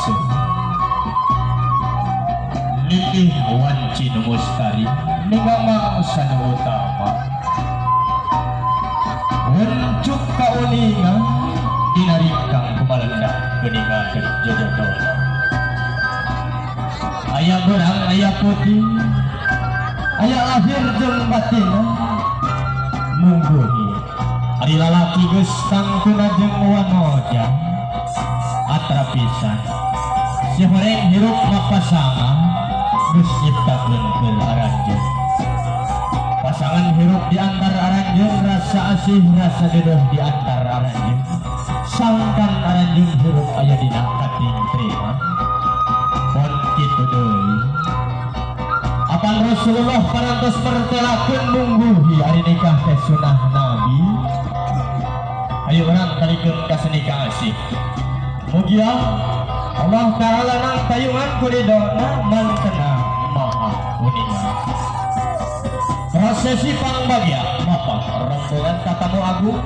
Rasul nilih wanci mustari ningamang sanu utama uncuk kauningan dinarikang kumalenda kuningan jodoh-jodoh ayah berang ayah putih ayah lahir jeung batin mungguhi ari lalaki geus tangtuna jeung wanoja atrapisan si horeng hirup mapasangan geus nyiptakeun keur aranjeun pasangan hirup di antara aranjeun rasa asih rasa dedoh di antara aranjeun sangkan aranjeun hirup aya dina kating terima pon kitu deui apan Rasulullah parantos mertelakeun mungguhi ari nikah teh sunah Nabi ayo urang talikeun ka senikah asih mugia Allah Ta'ala nang tayungan kuridona mantena maha kuningan prosesi pangbagya mapa rombongan tatamu agung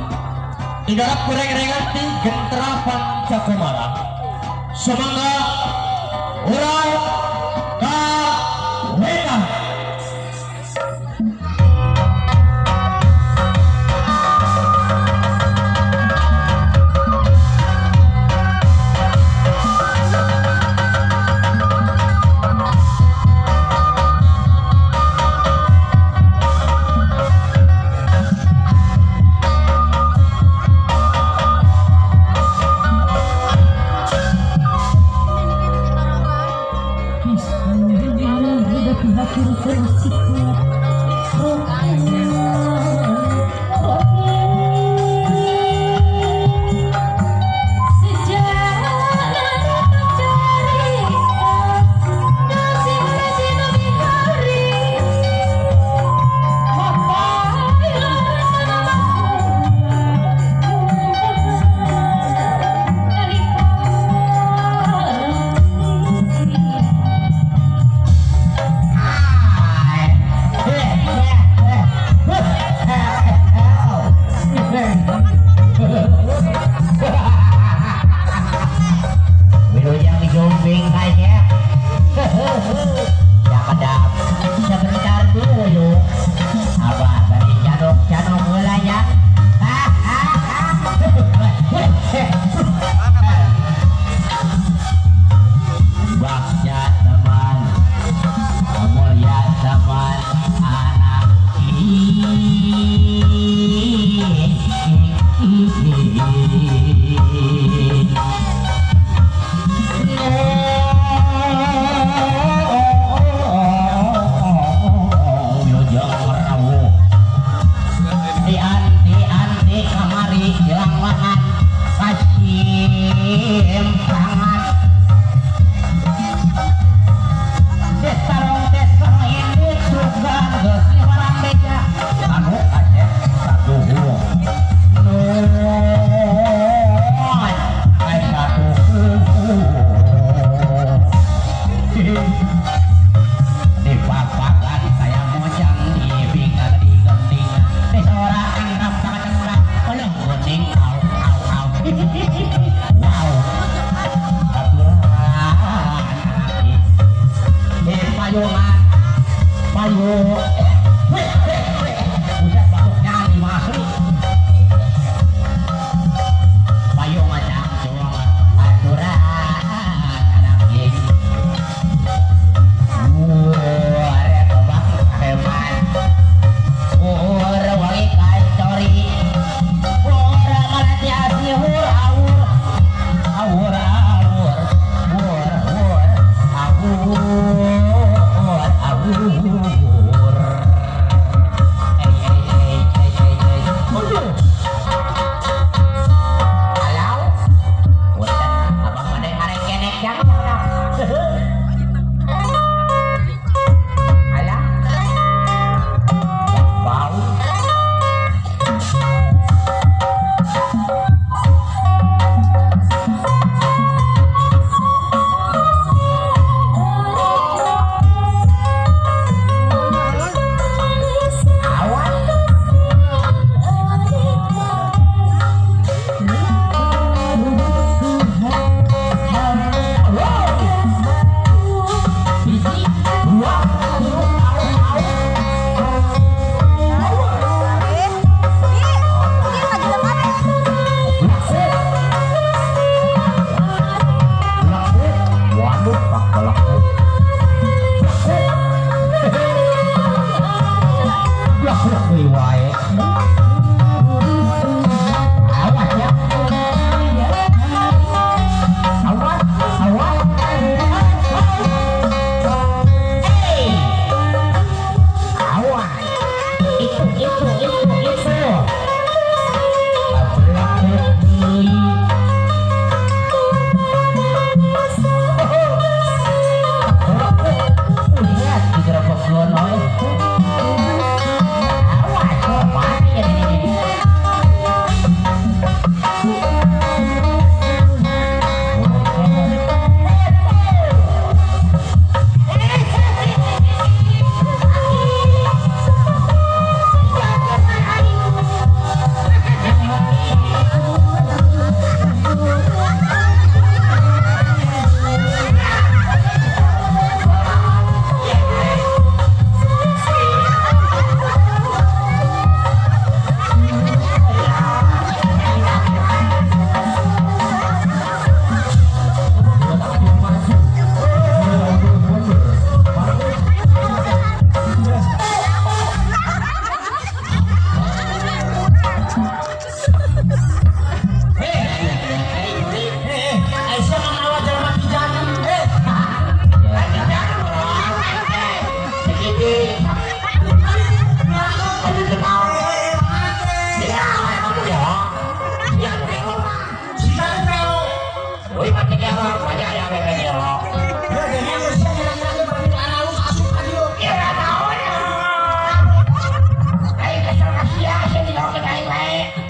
digarap kureng-rengan ti genterapan cakomara semangga urang ka wenang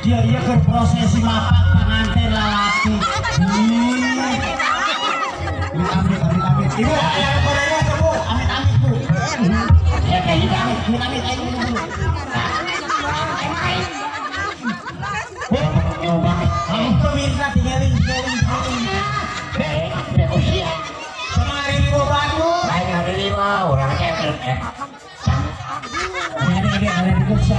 iya ke prosesi mapak pengantin lalaki. Amit. Ibu, yang korea bu, amit bu. Ya kayak gitu, amit ayo dulu. Kamu pemirsa tinggalin. Kemarin di Bandung. Hari ini mau orangnya ada di kursi.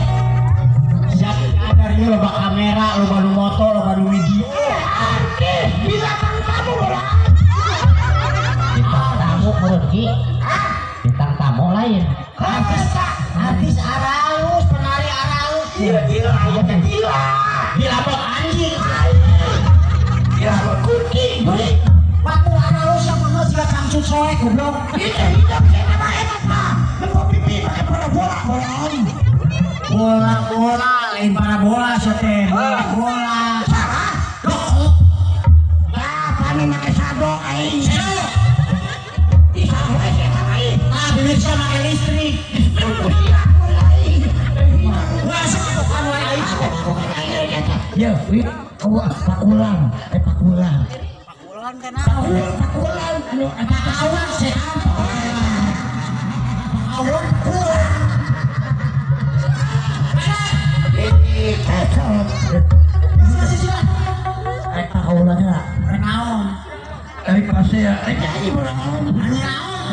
Siap ada ini loba kamera, loba moto, loba video. Binatang tamu lah. Bintang tamu pergi. Bintang tamu lain. Artis Araus, penari Araus. Gila, gila. Dilabok anjing. Dilabok kucing. Batu Araus yang bener sih Samsung soek goblok. Hidup saya nama enak mah. Lepas pipi pakai bola. Bola, lain parabola sete. Bola. Nah, kami pakai sado, bisa pakai listrik. Ya, wih, pakulan. Pakulan anu kawan sehat. Pakulan. Pakulannya Renaon. kasih ya. Jadi berangkat.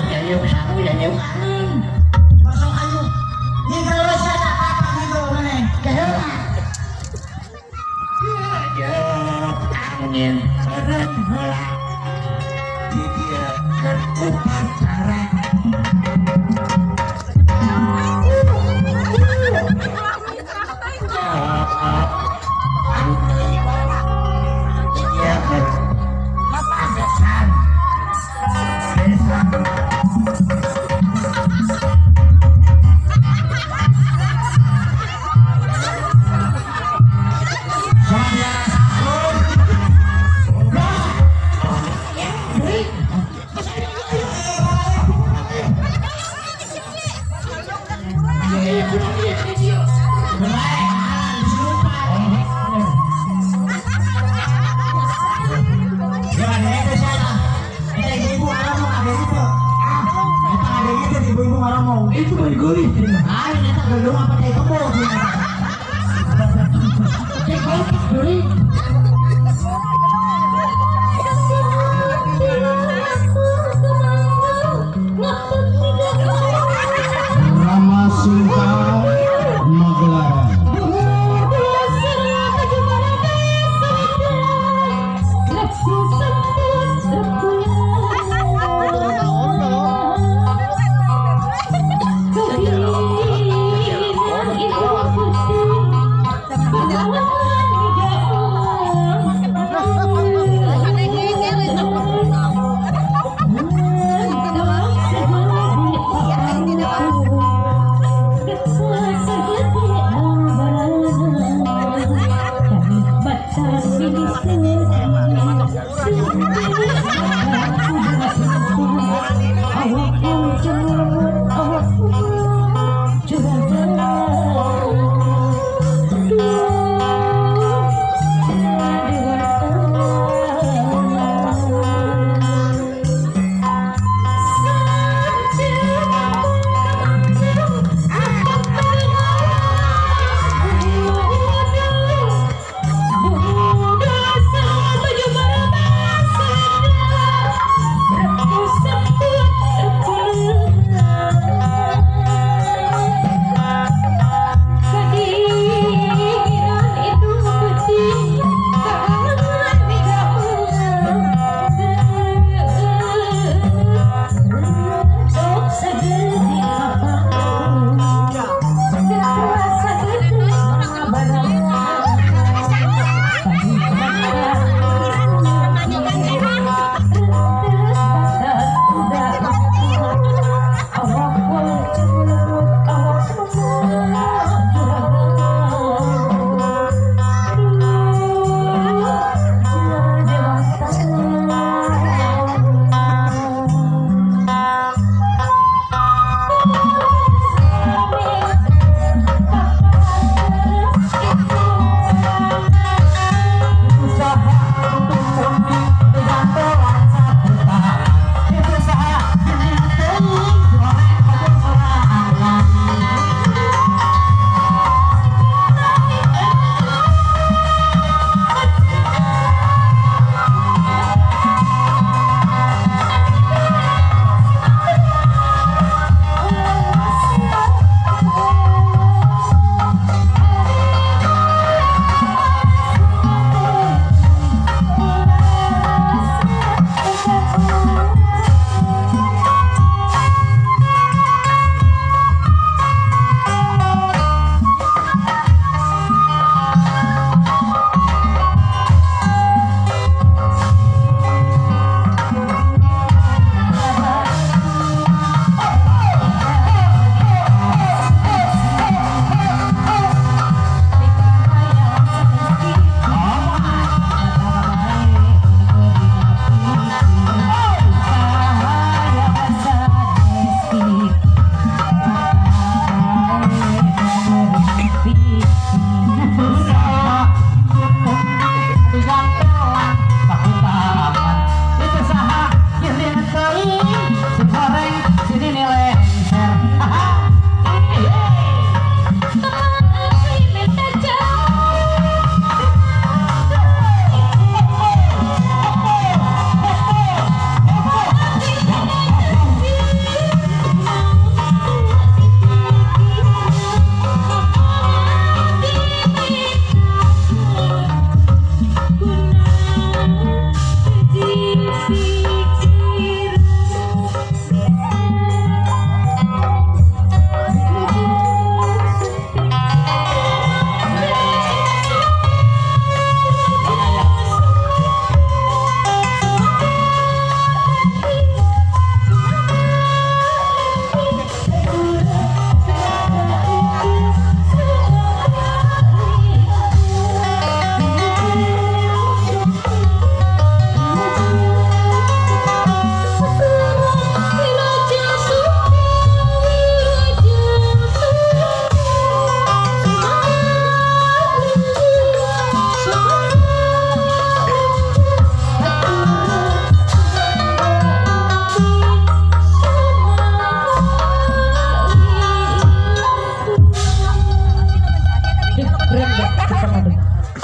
Jadi sapu dan yang angin. Masuk ayo. Di kalau saya apa gitu mana? Keheula. Ya angin keren heula. Dia upacara. Itu baru gurih. Ah, ini tak gelung apa teh kebo. Cek gurih. Rama Singkang Magelaran.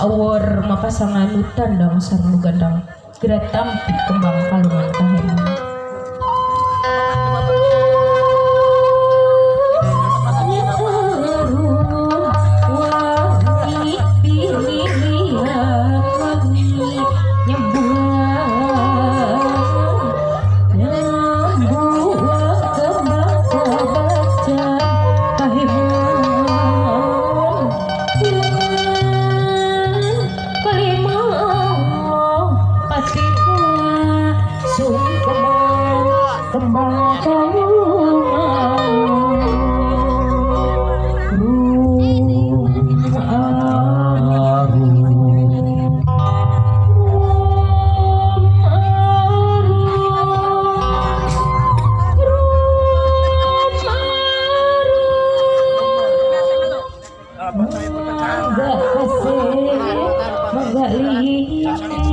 awor mapasangan hutan dang sareng gandang gerak tampik kembang kalungan kahena. Magali